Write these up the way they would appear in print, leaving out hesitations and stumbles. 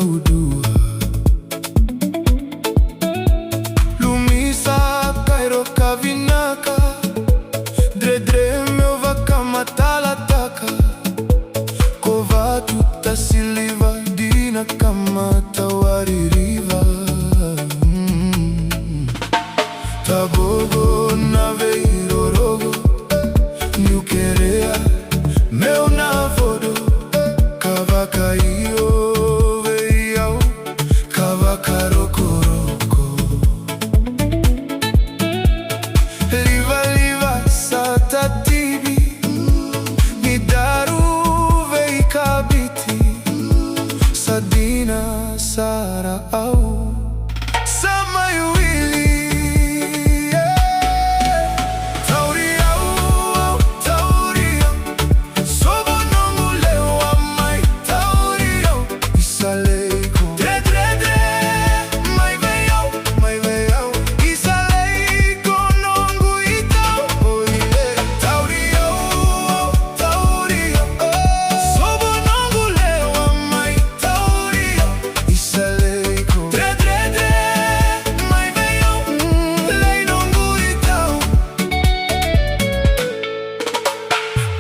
udua. Lumisa Cairo Kavinaka Dredre meu vaca matalataka Kovatu tasiliva dina kama tawaririva Tabogo na veirorogo Niukerea meu navodo Kavaka iyo veiau Kavaka rokoroko Liva liva satatibi Nidaru vei kabiti Sadina sara au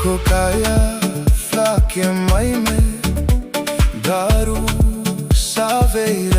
Kokaya flake maime Daru savei